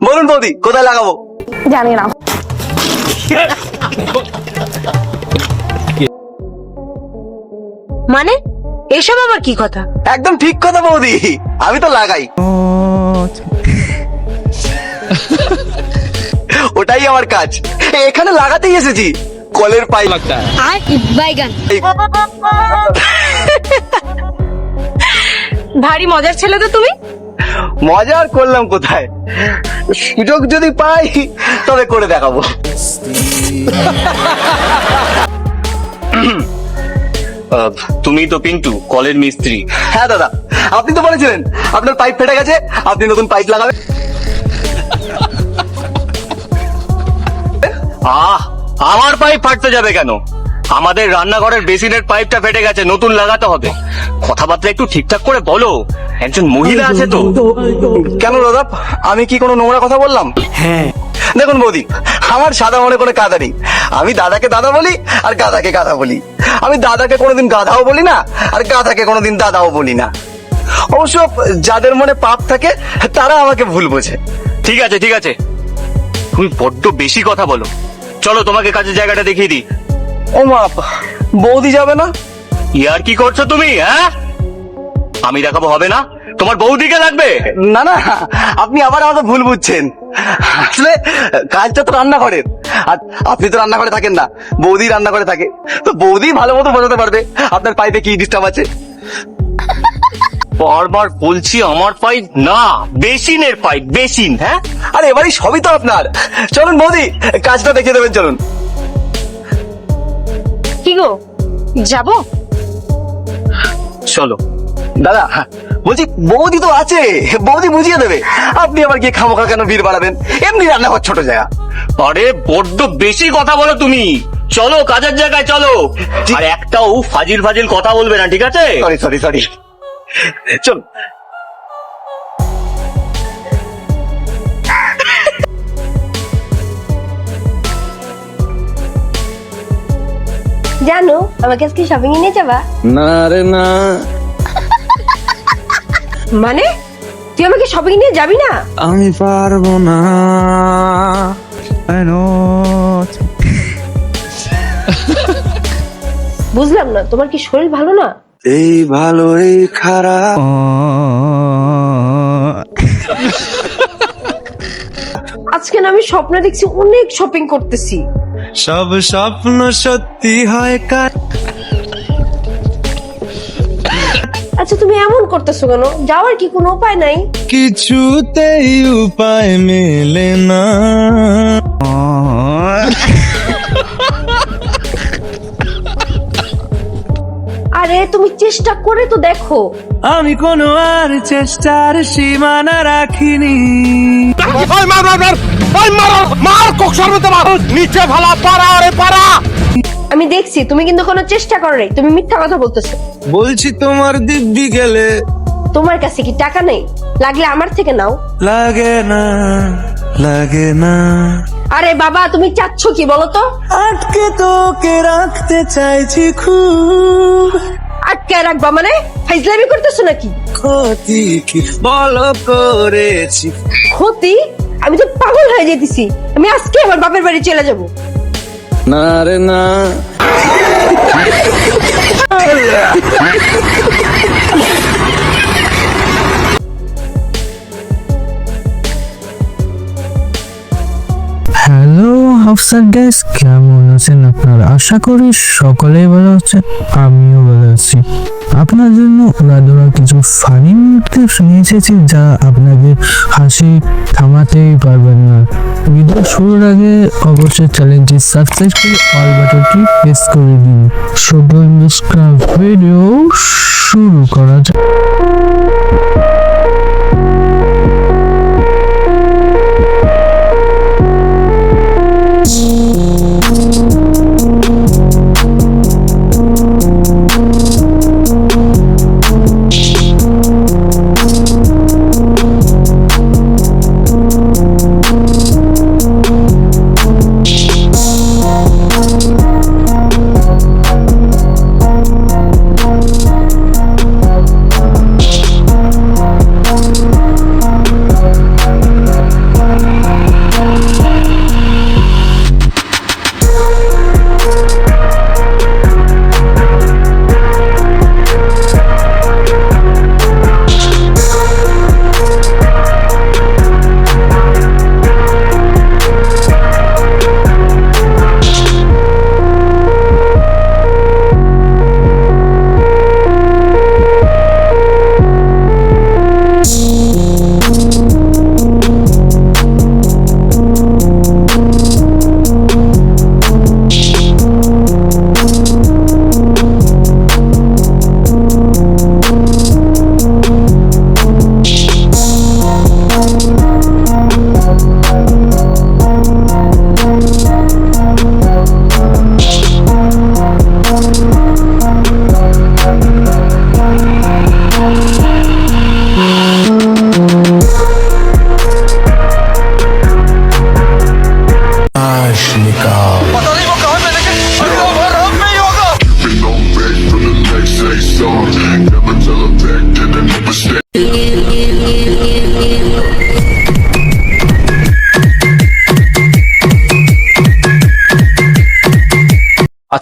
বলুন বৌদি, কোথায় লাগাবো? জানি না। মানে এসব আবার কি কথা? একদম ঠিক কথা বৌদি, আমি তো লাগাই। ওটাই আমার কাজ, এখানে লাগাতেই এসেছি। কলের পাইপ। আর বাইগান। ভারী মজার ছেলে তো তুমি। মজা আর করলাম কোথায়, সুযোগ যদি পাই তবে করে দেখাবো। তুমি তো পিন্টু, কলের মিস্ত্রি। হ্যাঁ দাদা, আপনি তো বলেছিলেন আপনার পাইপ ফেটে গেছে, আপনি নতুন পাইপ লাগাবেন। আমার পাইপ ফাটতে যাবে কেন? আমাদের রান্নাঘরের বেসিনের পাইপটা ফেটে গেছে, নতুন লাগাতে হবে। কথাবার্তা একটু ঠিকঠাক করে বলো, একজন মহিলা আছে তো। কেন দাদা, আমি কি কোনো নোংরা কথা বললাম? হ্যাঁ দেখুন বৌদি, আমার সাদা মনে কোনো কাদা নেই। আমি দাদাকে দাদা বলি আর গাদাকে গাদা বলি। আমি দাদাকে কোনোদিন গাধাও বলি না, আর গাধাকে কোনোদিন দাদাও বলি না। অবশ্য যাদের মনে পাপ থাকে তারা আমাকে ভুল বোঝে। ঠিক আছে ঠিক আছে, তুমি বড্ড বেশি কথা বলো। চলো তোমাকে কাজের জায়গাটা দেখিয়ে দিই। ও মা, বৌদি যাবে না? ইয়ার কি করছো তুমি? হ্যাঁ, আমি দেখাবো হবে না, তোমার বৌদিকে লাগবে। না না, আপনি আবার আমাকে ভুল বুঝছেন। আসলে কাজটা তো রান্নাঘরের, আর আপনি তো রান্নাঘরে থাকেন না, বৌদি রান্নাঘরে থাকে। তো বৌদি ভালো মতো বোঝাতে পারবে আপনার পাইপে কি ডিস্টার্ব আছে। বারবার বলছি আমার পাইপ না, বেসিনের পাইপ, বেসিন। হ্যাঁ, আরে এবারই সবই তো আপনার। চলুন বৌদি, কাজটা দেখিয়ে দেবেন, চলুন। কি গো, যাবো? চলো দাদা, বলছি বৌদি তো আছে, বৌদি বুঝিয়ে দেবে। আপনি আবার গিয়ে খামোখা কেন ভিড় বাড়াবেন? এমনি রান্নাঘর ছোট জায়গা। আরে বড্ড বেশি কথা বলো তুমি। চলো কাজের জায়গায় চলো, আর একটাও ফাজিল ফাজিল কথা বলবে না, ঠিক আছে? সরি সরি সরি, চল। জানো, আমাকে আজকে শপিং এ নিয়ে যাবা? না রে না। মানে তুই আমাকে শপিং নিয়ে যাবি না? আমি পারবো না। বুঝলাম না, তোমার কি শরীর ভালো না? এই ভালো এই খারাপ, আজকে না আমি স্বপ্নে দেখছি অনেক শপিং করতেছি। সব স্বপ্ন সত্যি হয় কার। আচ্ছা তুমি এমন করতেছো কেন? যাওয়ার কি কোনো উপায় নাই? কিছুতেই উপায় মেলে না। আরে তুমি চেষ্টা করে তো দেখো। আমি কোনো আর চেষ্টার সীমানা রাখিনি। আমি দেখছি তুমি কিন্তু কোনো চেষ্টা করো নাই, তুমি মিথ্যা কথা বলতেছো। বলছি তোমার দিব্যি গেলে তোমার কাছে কি টাকা নেই? লাগলে আমার থেকে নাও। লাগে না, লাগে না। আরে বাবা, তুমি চাচ্ছ কি বলো তো? আটকে তোকে রাখতে চাইছি খুব। আটকে রাখবা মানে? ফাইজলামি করতেছো নাকি? ক্ষতি কি বলো করেছি? ক্ষতি? আমি তো পাগল হয়ে যেতেছি। আমি আজকে আমার বাপের বাড়ি চলে যাব। না রে না। হ্যালো হাফসার গাইস, কেমন আছেন আপনারা? আশা করি সকলেই ভালো আছেন, আমিও ভালো আছি। আপনার জন্য উড়াধুরা কিছু ফানি মুহূর্তে নিয়ে এসেছি, যা আপনাদের হাসি থামাতেই পারবেন না। ভিডিও শুরুর আগে অবশ্যই চ্যানেলটি সাবস্ক্রাইব করে অল বাটনটি প্রেস করে দিন। শুধু ভিডিও শুরু করা যাক।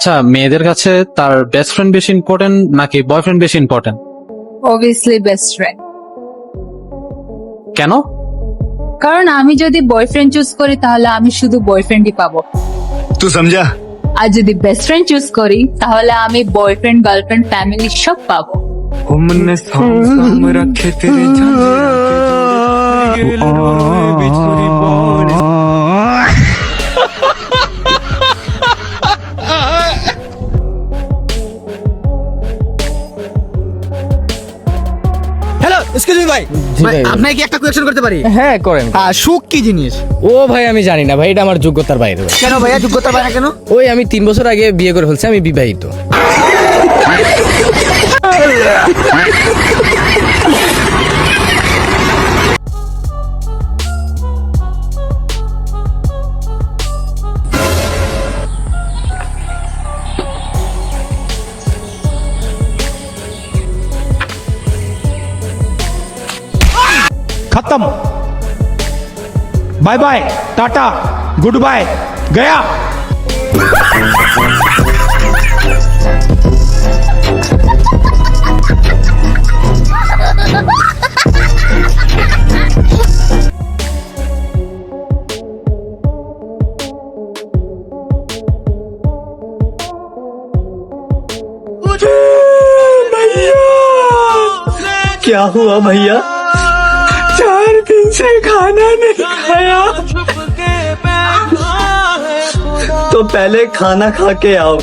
আচ্ছা, মেয়েদের কাছে তার বেস্ট ফ্রেন্ড বেশি ইম্পর্টেন্ট নাকি বয়ফ্রেন্ড বেশি ইম্পর্টেন্ট? Obviously best friend. কেন? কারণ আমি যদি বয়ফ্রেন্ড চুজ করি তাহলে আমি শুধু বয়ফ্রেন্ডই পাবো, तू समझा? আর যদি বেস্ট ফ্রেন্ড চুজ করি তাহলে আমি বয়ফ্রেন্ড গার্লফ্রেন্ড ফ্যামিলি সব পাবো। हमने साम रखे तेरे হ্যালো এক্সকিউজ মি ভাই, আপনাকে কি একটা কোয়েশ্চেন করতে পারি? হ্যাঁ করেন। সুখ কি জিনিস? ও ভাই আমি জানি না ভাই, এটা আমার যোগ্যতার বাইরে ভাই। কেন ভাইয়া যোগ্যতা পায় না কেন? ওই আমি 3 বছর আগে বিয়ে করে ফেলছি, আমি বিবাহিত। खत्म, bye bye, tata, goodbye, गया। क्या हुआ भैया? 4 दिन से खाना नहीं खाया, तो पहले खाना खा के आओ।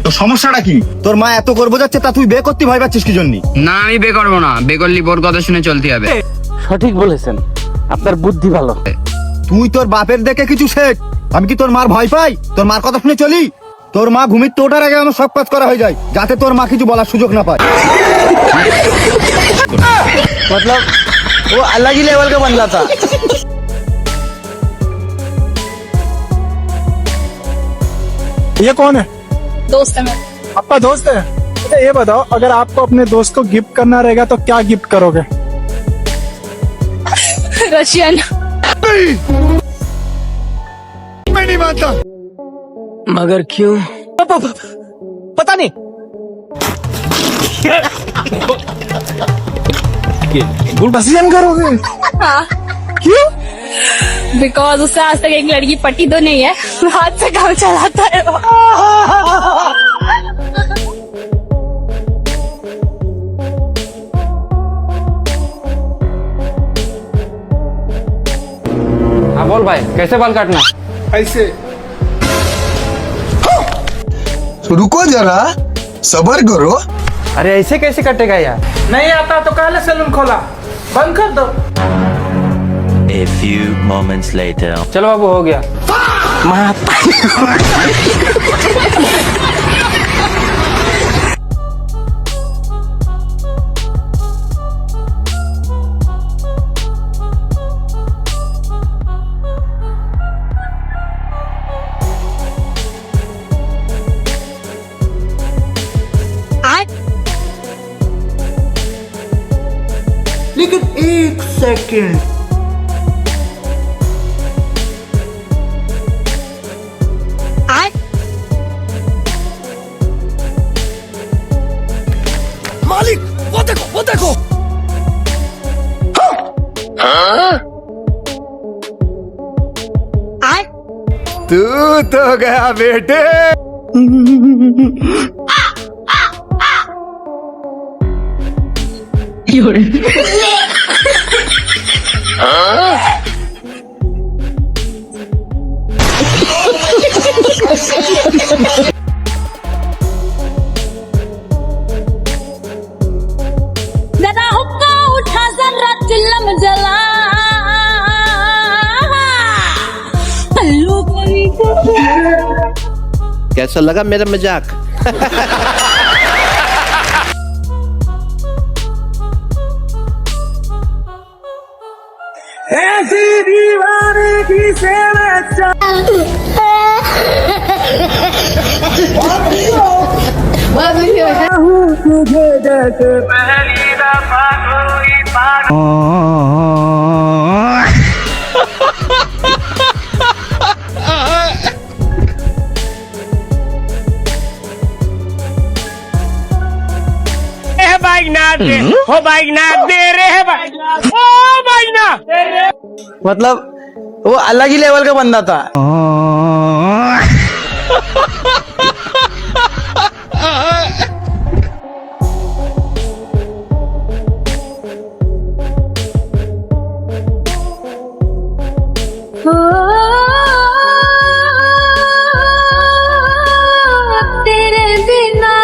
তো সমস্যাটা কি? তোর মা এত করবো যাচ্ছে, তা তুই বিয়ে করতে ভয় পাচ্ছিস কি জন্য? না আমি বিয়ে করবো না, বিয়ে করলে বোর কথা শুনে চলতে হবে। সঠিক বলেছেন, আপনার বুদ্ধি ভালো। তুই তোর বাপের দেখে কিছু শেখ। আমি কি তোর মার ভয় পাই? তোর মার কথা শুনে চলি? তোর মা ঘুমিতে ওঠার আগে আমার সব কাজ করা হয়ে যায়, যাতে তোর মা কিছু বলার সুযোগ না পায়। मतलब वो अलग ही लेवल का बंदा था। ये कौन है? दोस्त है मेरा। आपका दोस्त है? अच्छा ये बताओ, अगर आपको अपने दोस्त को गिफ्ट करना रहेगा तो क्या गिफ्ट करोगे? रशियन। मैं नहीं मानता। मगर क्यों? पता नहीं। रशियन करोगे? क्यों? बिकॉज उससे आज तक एक लड़की पटी तो नहीं है, हाथ से काम चलाता है वो। हाँ बोल भाई, कैसे बाल काटना? ऐसे। रुको जरा, सबर करो। अरे ऐसे कैसे कटेगा यार? नहीं आता तो काले सैलून खोला, बंद कर दो। A few moments later. चलो बाबू हो गया। लेकिन एक सेकंड, मालिक वो देखो, वो देखो। तू तो गया बेटे। जरा हुक्का उठा जरा चिल्लम जला, हल्लू करी कैसा लगा मेरा मजाक? ऐसी दीवानगी से मैं तुझे जैसे पहली दफा कोई मतलब वो अलग ही लेवल का बंदा था। तेरे बिना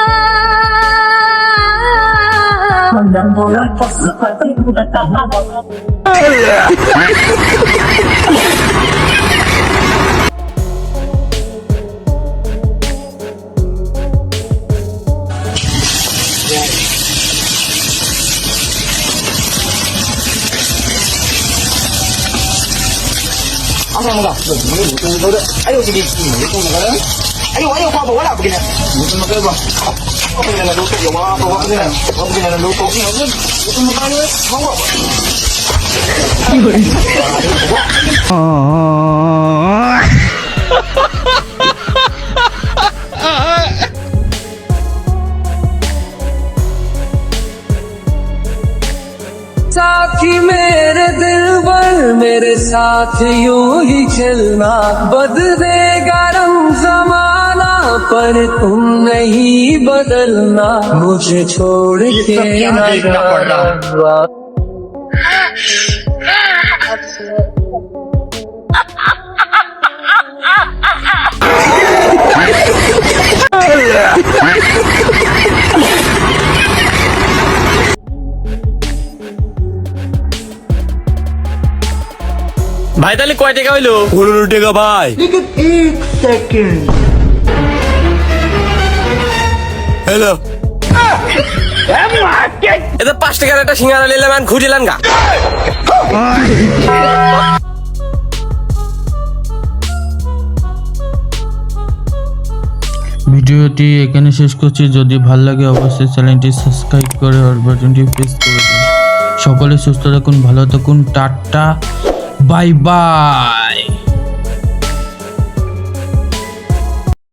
साथी मेरे दिल पर मेरे साथ यूं ही चलना, बदलेगा रंग जमाना पर तुम नहीं बदलना, मुझे छोड़ के ना जाना। ভাই তাহলে কয় টাকা হইলো? 15 টাকা ভাই। হ্যালো, এটা 5 টাকার একটা সিঙ্গারা নিলাম আর খুঁজিলাম গা। ভিডিওটি এখানে শেষ করছি। যদি ভালো লাগে অবশ্যই চ্যানেলটি সাবস্ক্রাইব করে অল বাটনটি প্রেস করে দিন। সকলে সুস্থ থাকুন, ভালো থাকুন, টাটা, বাই বাই।